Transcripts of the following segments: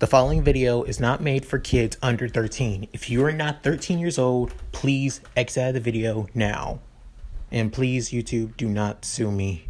The following video is not made for kids under 13. If you are not 13 years old, please exit out of the video now. And please, YouTube, do not sue me.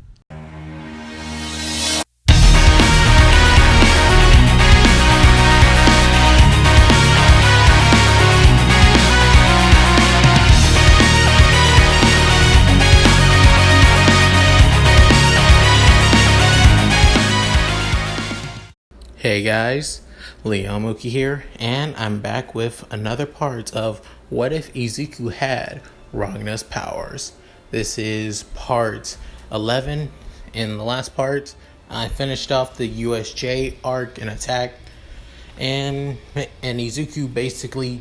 Hey guys, Mooky here, and I'm back with another part of What If Izuku Had Ragna's Powers. This is part 11. In the last part, I finished off the USJ arc and attack, and Izuku basically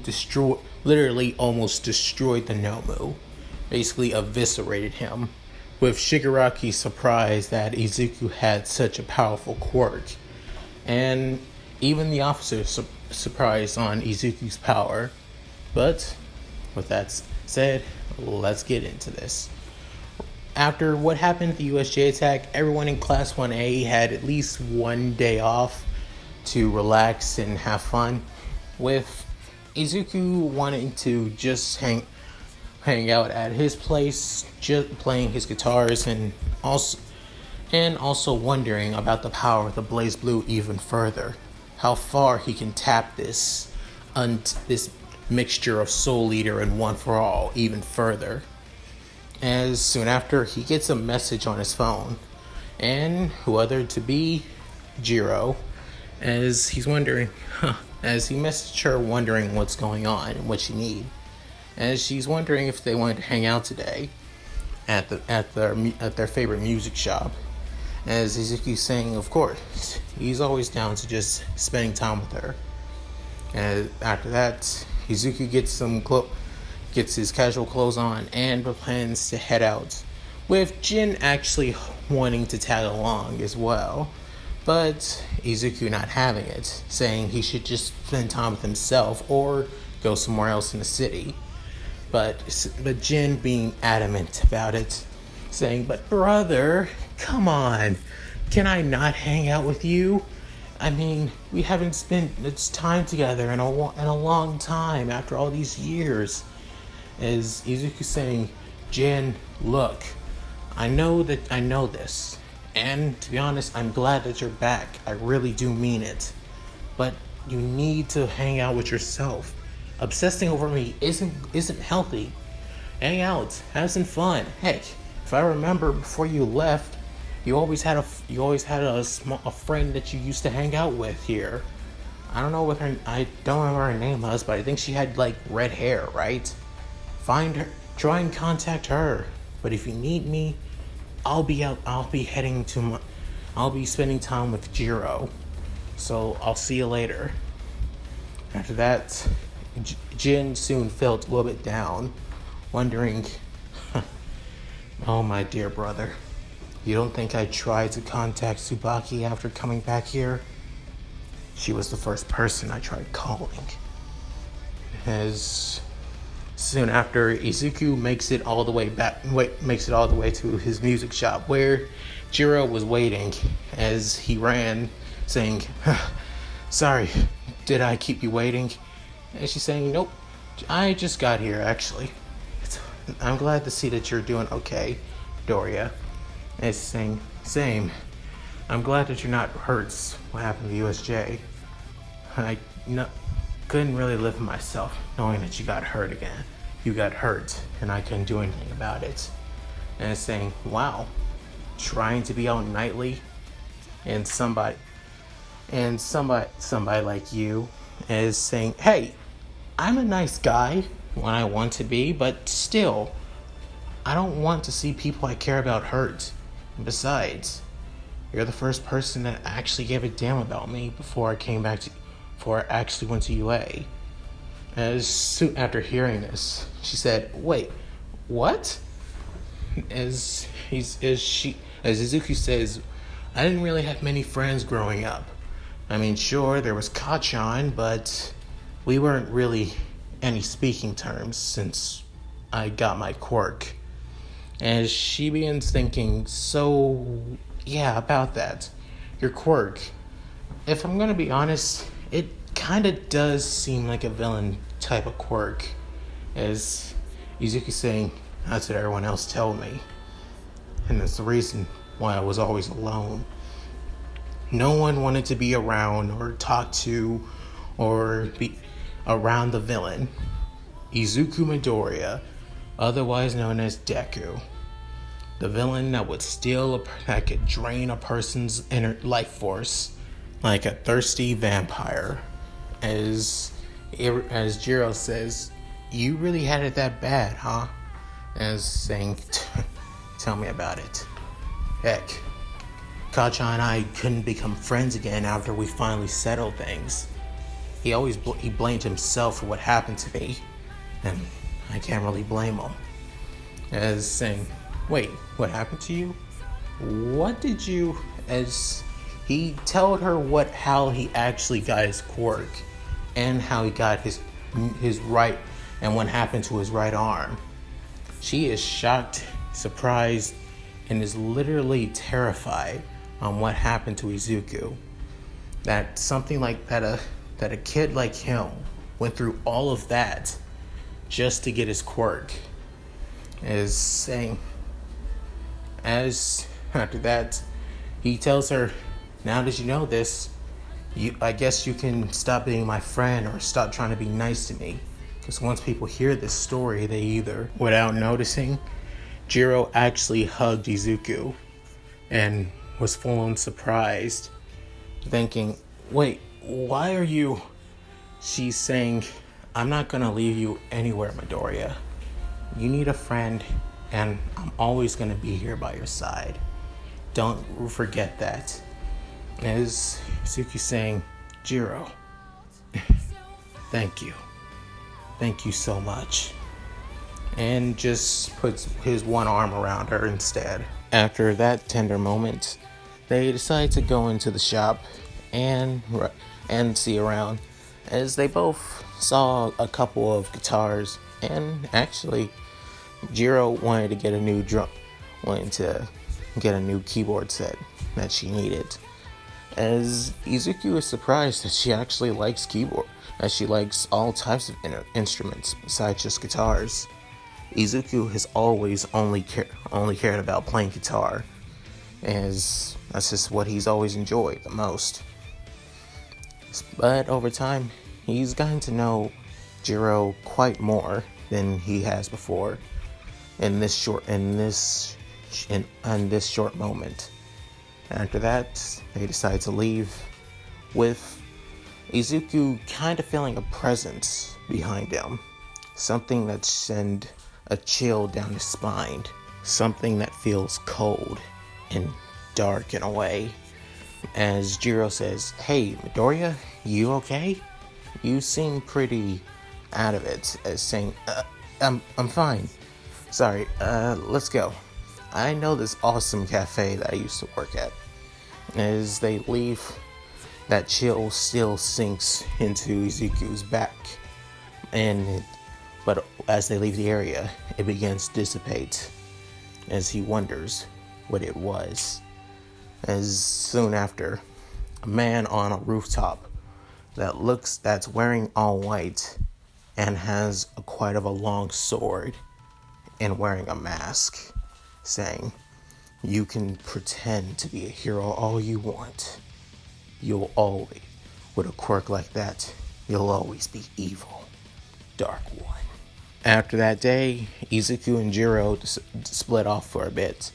literally almost destroyed the Nomu, basically eviscerated him, with Shigaraki surprised that Izuku had such a powerful quirk. And even the officers surprised on Izuku's power. But with that said, let's get into this. After what happened at the USJ attack, everyone in Class 1A had at least one day off to relax and have fun, with Izuku wanting to just hang out at his place, just playing his guitars, and also wondering about the power of the Blazblue even further. How far he can tap this mixture of Soul Eater and One for All even further. As soon after, he gets a message on his phone, and who other to be Jiro, as he messaged her wondering what's going on and what she need, as she's wondering if they wanted to hang out today at their favorite music shop. As Izuku's saying, of course, he's always down to just spending time with her. And after that, Izuku gets his casual clothes on and plans to head out, with Jin actually wanting to tag along as well, but Izuku not having it, saying he should just spend time with himself or go somewhere else in the city. But Jin being adamant about it, saying, "But brother, come on, can I not hang out with you? I mean, we haven't spent time together in a long time after all these years." As Izuku saying, "Jin, look, I know this, and to be honest, I'm glad that you're back. I really do mean it. But you need to hang out with yourself. Obsessing over me isn't healthy. Hang out, have some fun. Heck, if I remember before you left, you always had a friend that you used to hang out with here. I don't know what I don't remember her name was, but I think she had like red hair, right? Find her, try and contact her. But if you need me, I'll be spending time with Jiro. So I'll see you later." After that, Jin soon felt a little bit down, wondering, "Oh, my dear brother, you don't think I tried to contact Tsubaki after coming back here? She was the first person I tried calling." As soon after, Izuku makes it all the way to his music shop, where Jiro was waiting, as he ran, saying, "Sorry, did I keep you waiting?" And she's saying, "Nope, I just got here, actually. I'm glad to see that you're doing okay, Doria." And she's saying, "Same. I'm glad that you're not hurt what happened to USJ. I couldn't really live with myself knowing that you got hurt again. You got hurt, and I couldn't do anything about it." And it's saying, "Wow, trying to be out nightly, and somebody like you is saying, hey, I'm a nice guy when I want to be, but still, I don't want to see people I care about hurt. Besides, you're the first person that actually gave a damn about me before I actually went to UA." As soon after hearing this, she said, "Wait, what?" As Izuku says, "I didn't really have many friends growing up. I mean, sure, there was Kachan, but we weren't really any speaking terms since I got my quirk." As she begins thinking, "So, yeah, about that. Your quirk. If I'm gonna be honest, it kind of does seem like a villain type of quirk, as Izuku saying, "That's what everyone else told me, and that's the reason why I was always alone. No one wanted to be around or talk to or be around the villain, Izuku Midoriya, otherwise known as Deku. The villain that would that could drain a person's inner life force like a thirsty vampire." As Jiro says, "You really had it that bad, huh?" As saying, "Tell me about it. Heck, Kacha and I couldn't become friends again after we finally settled things. He blamed himself for what happened to me, and I can't really blame him." As saying, "Wait, what happened to you? What did you..." As he told her how he actually got his quirk, and how he got his right, and what happened to his right arm. She is shocked, surprised, and is literally terrified on what happened to Izuku. That something like that a kid like him went through all of that just to get his quirk. Is saying, as after that, he tells her, "Now that you know this, I guess you can stop being my friend or stop trying to be nice to me." Because once people hear this story, they either, without noticing, Jiro actually hugged Izuku and was full on surprised, thinking, "Wait, why are you..." She's saying, "I'm not gonna leave you anywhere, Midoriya. You need a friend, and I'm always gonna be here by your side. Don't forget that." As Izuku saying, "Jiro, thank you. Thank you so much." And just puts his one arm around her instead. After that tender moment, they decide to go into the shop and see around, as they both saw a couple of guitars, and actually Jiro wanted to get a new keyboard set that she needed. As Izuku is surprised that she actually likes that she likes all types of instruments besides just guitars. Izuku has always only cared about playing guitar, as that's just what he's always enjoyed the most. But over time, he's gotten to know Jiro quite more than he has before in this short moment. After that, they decide to leave, with Izuku kind of feeling a presence behind him. Something that sends a chill down his spine. Something that feels cold and dark in a way. As Jiro says, "Hey, Midoriya, you okay? You seem pretty out of it." As saying, I'm fine. Sorry, let's go. I know this awesome cafe that I used to work at." As they leave, that chill still sinks into Izuku's back. But as they leave the area, it begins to dissipate, as he wonders what it was. As soon after, a man on a rooftop that's wearing all white and has quite a long sword and wearing a mask, saying, "You can pretend to be a hero all you want. You'll always, with a quirk like that, you'll always be evil, Dark One." After that day, Izuku and Jiro split off for a bit,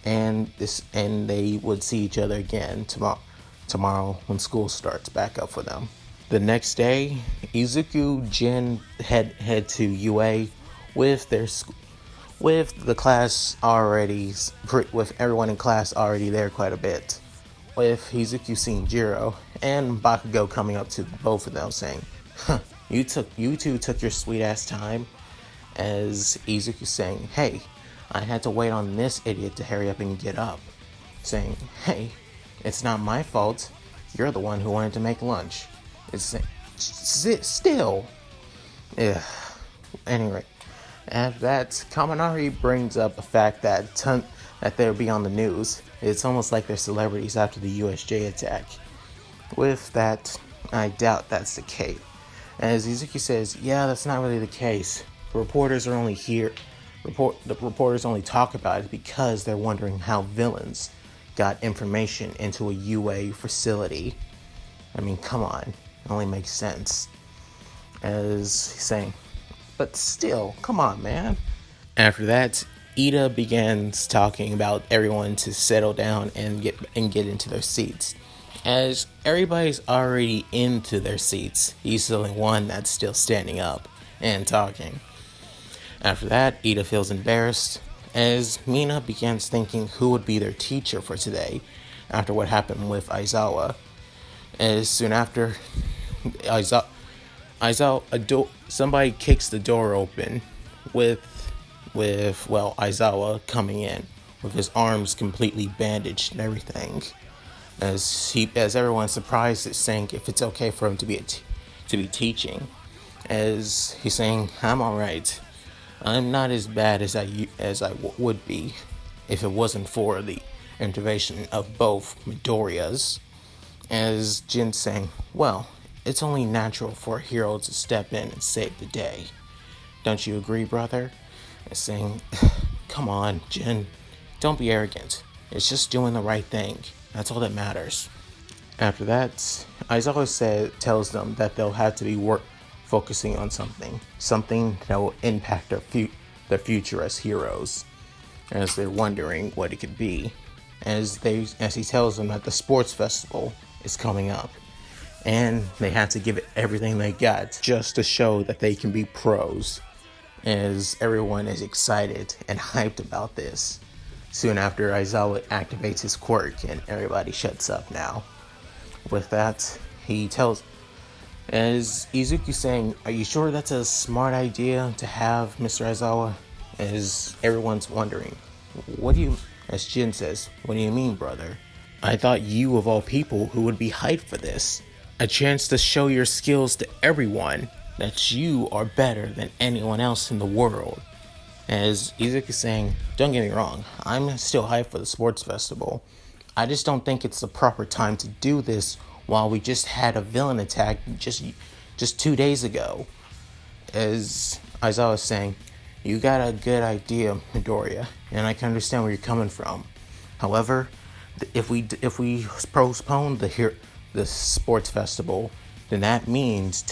and they would see each other again tomorrow when school starts back up for them. The next day, Izuku Jin head to UA with the class already, with everyone in class already there quite a bit, with Izuku seeing Jiro and Bakugo coming up to both of them saying, "Huh, you two took your sweet ass time." As Izuku saying, "Hey, I had to wait on this idiot to hurry up and get up." Saying, "Hey, it's not my fault. You're the one who wanted to make lunch." It's still. Yeah. Anyway, after that, Kaminari brings up the fact that they'll be on the news. It's almost like they're celebrities after the USJ attack. With that, I doubt that's the case. As Izuku says, yeah, that's not really the case. The reporters only talk about it because they're wondering how villains got information into a UA facility. I mean, come on, it only makes sense. As he's saying, but still, come on, man. After that, Ida begins talking about everyone to settle down and get into their seats. As everybody's already into their seats, he's the only one that's still standing up and talking. After that, Ida feels embarrassed as Mina begins thinking who would be their teacher for today after what happened with Aizawa. As soon after, somebody kicks the door open with Aizawa coming in with his arms completely bandaged and everything. As everyone's surprised at saying if it's okay for him to be teaching, as he's saying, I'm all right. I'm not as bad as I would be if it wasn't for the intervention of both Midoriyas. As Jin's saying, well, it's only natural for a hero to step in and save the day. Don't you agree, brother? And saying, come on, Jin, don't be arrogant. It's just doing the right thing. That's all that matters. After that, Aizawa tells them that they'll have to be focusing on something that will impact their future as heroes, as they're wondering what it could be. As he tells them that the sports festival is coming up, and they have to give it everything they got just to show that they can be pros. As everyone is excited and hyped about this. Soon after, Aizawa activates his quirk and everybody shuts up now. With that, he tells, as Izuku saying, are you sure that's a smart idea to have, Mr. Aizawa? As everyone's wondering, as Jin says, what do you mean, brother? I thought you of all people who would be hyped for this. A chance to show your skills to everyone, that you are better than anyone else in the world. As Izuku is saying, don't get me wrong, I'm still hyped for the sports festival. I just don't think it's the proper time to do this while we just had a villain attack just 2 days ago. As Aizawa is saying, you got a good idea, Midoriya, and I can understand where you're coming from. However, if we postpone the sports festival, then that means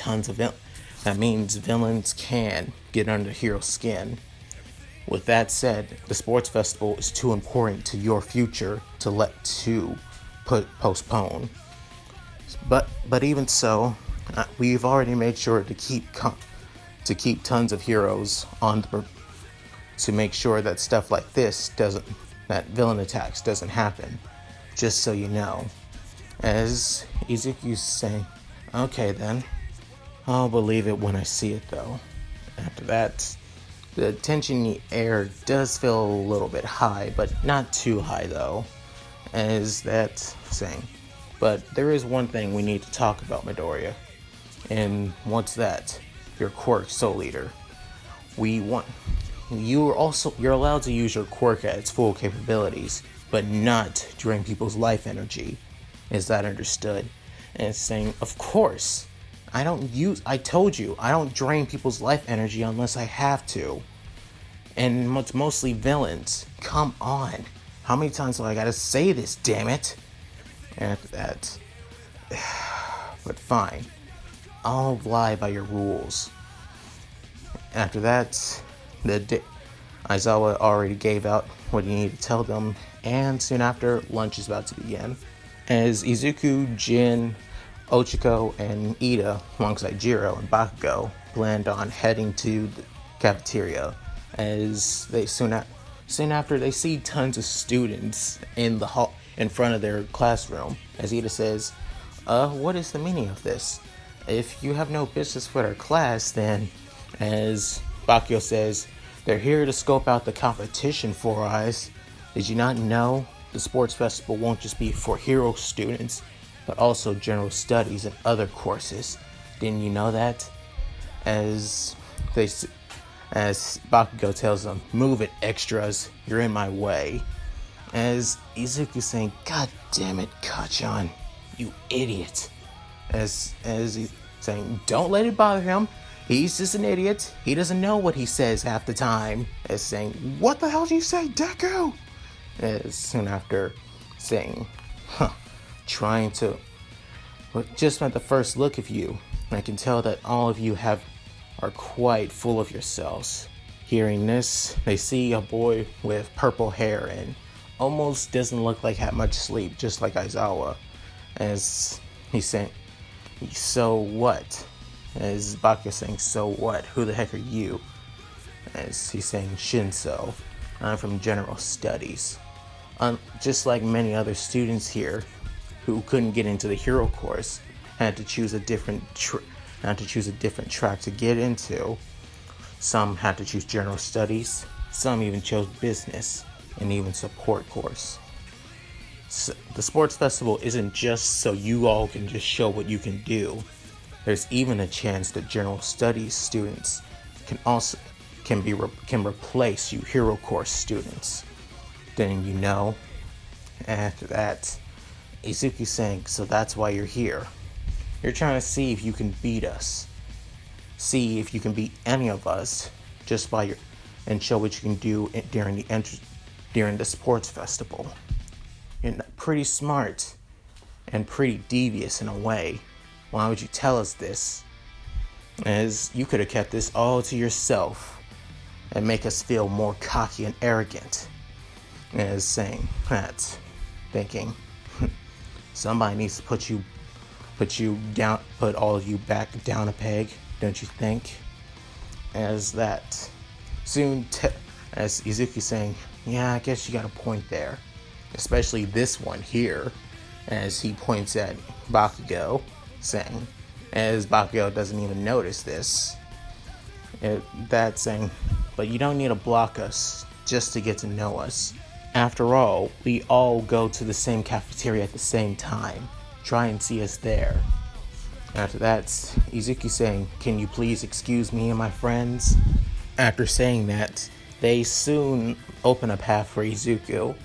villains can get under hero's skin. With that said, the sports festival is too important to your future to postpone. But even so, we've already made sure to keep tons of heroes to make sure that stuff like this that villain attacks doesn't happen. Just so you know. As Izuku's saying, okay then, I'll believe it when I see it though. After that, the tension in the air does feel a little bit high, but not too high though, as that's saying. But there is one thing we need to talk about, Midoriya. And what's that? Your quirk, Soul Eater. You're allowed to use your quirk at its full capabilities, but not drain people's life energy. Is that understood? And it's saying, of course. I told you, I don't drain people's life energy unless I have to. And it's mostly villains. Come on. How many times do I gotta say this, damn it? After that. But fine. I'll abide by your rules. After that, Aizawa already gave out what he needed to tell them, and soon after, lunch is about to begin. As Izuku, Jin, Ochiko, and Ida, alongside Jiro and Bakugo, planned on heading to the cafeteria, as they soon after they see tons of students in the hall in front of their classroom. As Ida says, what is the meaning of this? If you have no business with our class, then, as Bakugo says, they're here to scope out the competition for us. Did you not know the sports festival won't just be for hero students, but also general studies and other courses? Didn't you know that? As Bakugo tells them, move it, extras, you're in my way. As Izuku saying, God damn it, Kachan, you idiot. as he's saying, don't let it bother him. He's just an idiot. He doesn't know what he says half the time. As saying, what the hell did you say, Deku? As soon after saying, trying to, but just at the first look of you, I can tell that all of you are quite full of yourselves. Hearing this, they see a boy with purple hair and almost doesn't look like had much sleep, just like Aizawa. As he's saying, so what? As Bakugo saying, so what? Who the heck are you? As he's saying, Shinso. I'm from General Studies. Just like many other students here who couldn't get into the hero course, had to choose a different track to get into. Some had to choose General Studies. Some even chose business and even support course. So the sports festival isn't just so you all can just show what you can do. There's even a chance that General Studies students can replace you hero course students. Then after that, Izuku's saying, so that's why you're here. You're trying to see if you can beat us. See if you can beat any of us just and show what you can do during the sports festival. You're pretty smart and pretty devious in a way. Why would you tell us this? As you could have kept this all to yourself and make us feel more cocky and arrogant. As saying that, thinking, somebody needs to put you down, put all of you back down a peg, don't you think? As that, as Izuku saying, yeah, I guess you got a point there. Especially this one here, as he points at Bakugo, saying, as Bakugo doesn't even notice this, that's saying, but you don't need to block us just to get to know us. After all, we all go to the same cafeteria at the same time. Try and see us there. After that, Izuku saying, can you please excuse me and my friends? After saying that, they soon open a path for Izuku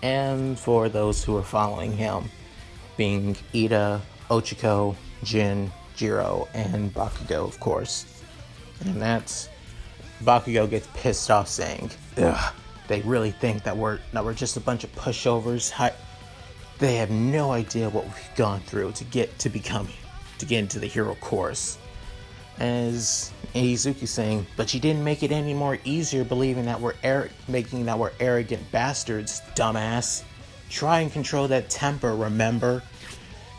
and for those who are following him, being Ida, Ochiko, Jin, Jiro, and Bakugo, of course. And that's Bakugo gets pissed off, saying, ugh, they really think that we're just a bunch of pushovers. They have no idea what we've gone through to get into the hero course. As Izuku saying, but you didn't make it any more easier believing that we're arrogant bastards, dumbass. Try and control that temper, remember?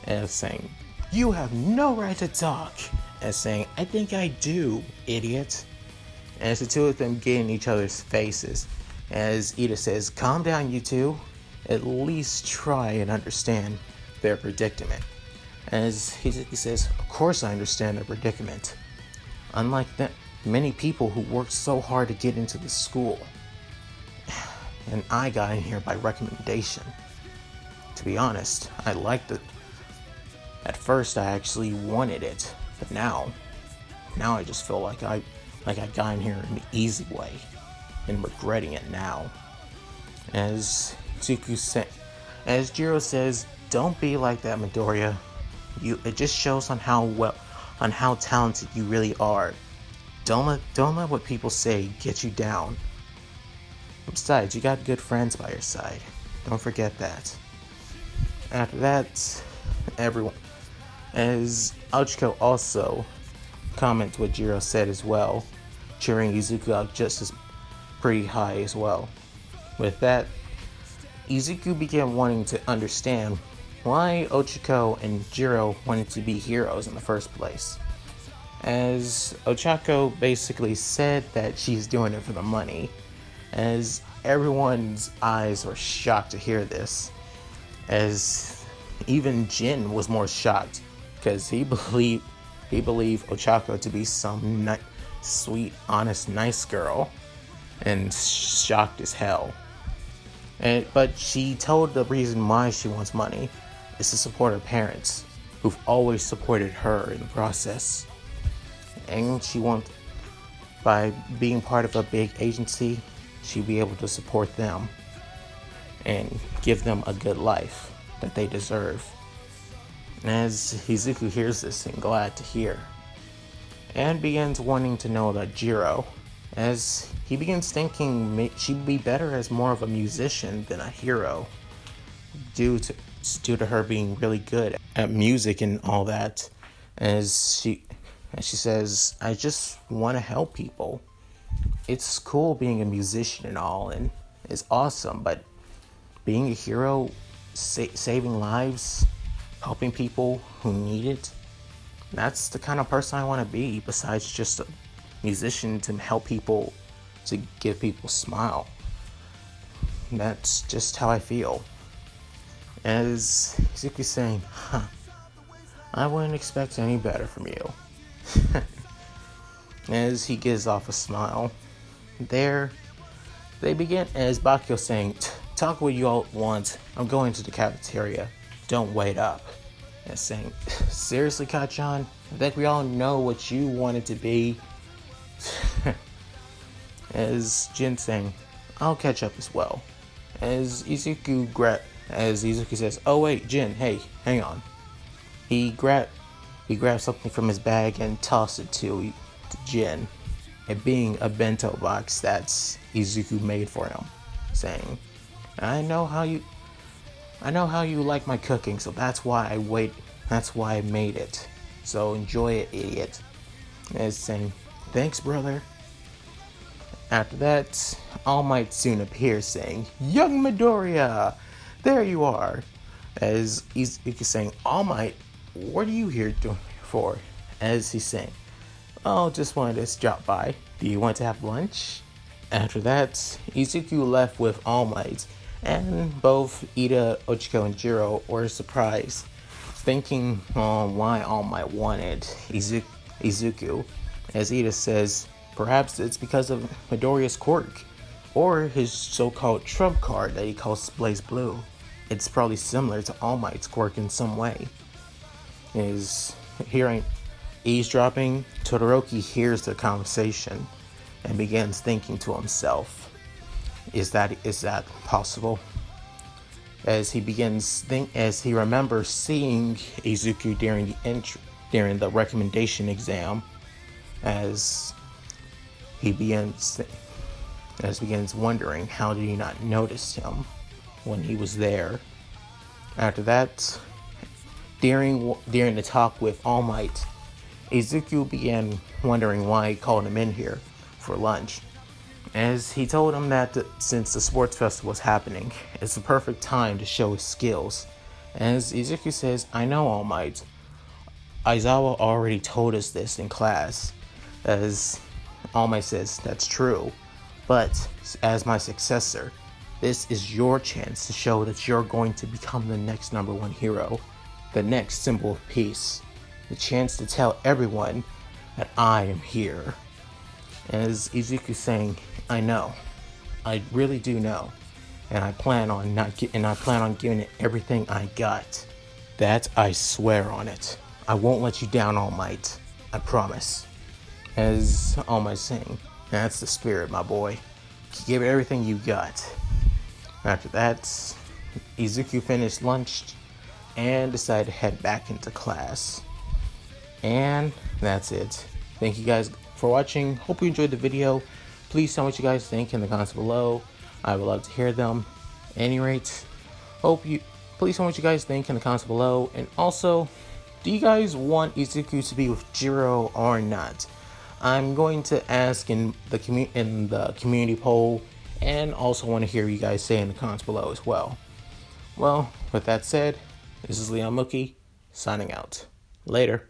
As saying, you have no right to talk. As saying, I think I do, idiot. As the two of them get in each other's faces, as Ida says, calm down, you two. At least try and understand their predicament. As he says, of course I understand their predicament. Unlike that, many people who worked so hard to get into the school. And I got in here by recommendation. To be honest, I liked it. At first I actually wanted it, but now I just feel like I got in here in the easy way, and regretting it now. As Jiro says, don't be like that, Midoriya. It just shows on how talented you really are. Don't let what people say get you down. Besides, you got good friends by your side. Don't forget that. After that, everyone, as Ochiko also comments what Jiro said as well, cheering Izuku out just as pretty high as well. With that, Izuku began wanting to understand why Ochiko and Jiro wanted to be heroes in the first place. As Ochako basically said that she's doing it for the money, as everyone's eyes were shocked to hear this, as even Jin was more shocked because he believed Ochako to be some sweet, honest, nice girl, and shocked as hell. But she told the reason why she wants money is to support her parents, who've always supported her in the process. And she wants, by being part of a big agency, she'd be able to support them and give them a good life that they deserve. As Izuku hears this and glad to hear, and begins wanting to know about Jiro, as he begins thinking she'd be better as more of a musician than a hero, due to her being really good at music and all that. As she says, I just want to help people. It's cool being a musician and all, and it's awesome, but being a hero, saving lives, helping people who need it, that's the kind of person I want to be, besides just a musician to help people, to give people a smile. That's just how I feel. As Izuku's saying, I wouldn't expect any better from you. As he gives off a smile, there they begin, as Bakyo's saying, talk what you all want, I'm going to the cafeteria, don't wait up. And saying, seriously, Kachan? I think we all know what you want it to be. As Jin saying, I'll catch up as well. As Izuku says, oh wait, Jin, hey, hang on. He grabbed something from his bag and tossed it to Jin. It being a bento box that's Izuku made for him, saying, I know how you like my cooking, so that's why I made it. So enjoy it, idiot. And saying, thanks, brother. After that, All Might soon appears, saying, young Midoriya, there you are. As Izuku's saying, All Might, what are you here for? As he's saying, oh, just wanted to drop by. Do you want to have lunch? After that, Izuku left with All Might, and both Ida, Ochiko, and Jiro were surprised, thinking on why All Might wanted Izuku. As Ida says, perhaps it's because of Midoriya's quirk, or his so-called trump card that he calls Blazblue. It's probably similar to All Might's quirk in some way. Is hearing eavesdropping, Todoroki hears their conversation and begins thinking to himself, is that possible? As he remembers seeing Izuku during the recommendation exam, as he begins wondering, how did he not notice him when he was there? After that, during the talk with All Might, Izuku began wondering why he called him in here for lunch, as he told him that since the sports festival was happening, it's the perfect time to show his skills. As Izuku says, I know, All Might. Aizawa already told us this in class. As All Might says, that's true, but as my successor, this is your chance to show that you're going to become the next #1 hero, the next symbol of peace, the chance to tell everyone that I am here. As Izuku saying, I know, I really do know, and I plan on giving it everything I got. That I swear on it. I won't let you down, All Might. I promise. As All Might saying, that's the spirit, my boy. Give it everything you got. After that, Izuku finished lunch and decided to head back into class. And that's it. Thank you guys for watching. Hope you enjoyed the video. Please tell me what you guys think in the comments below. I would love to hear them. At any rate, please tell me what you guys think in the comments below. And also, do you guys want Izuku to be with Jiro or not? I'm going to ask in the community poll, and also want to hear you guys say in the comments below as well. Well, with that said, this is Mooky signing out. Later.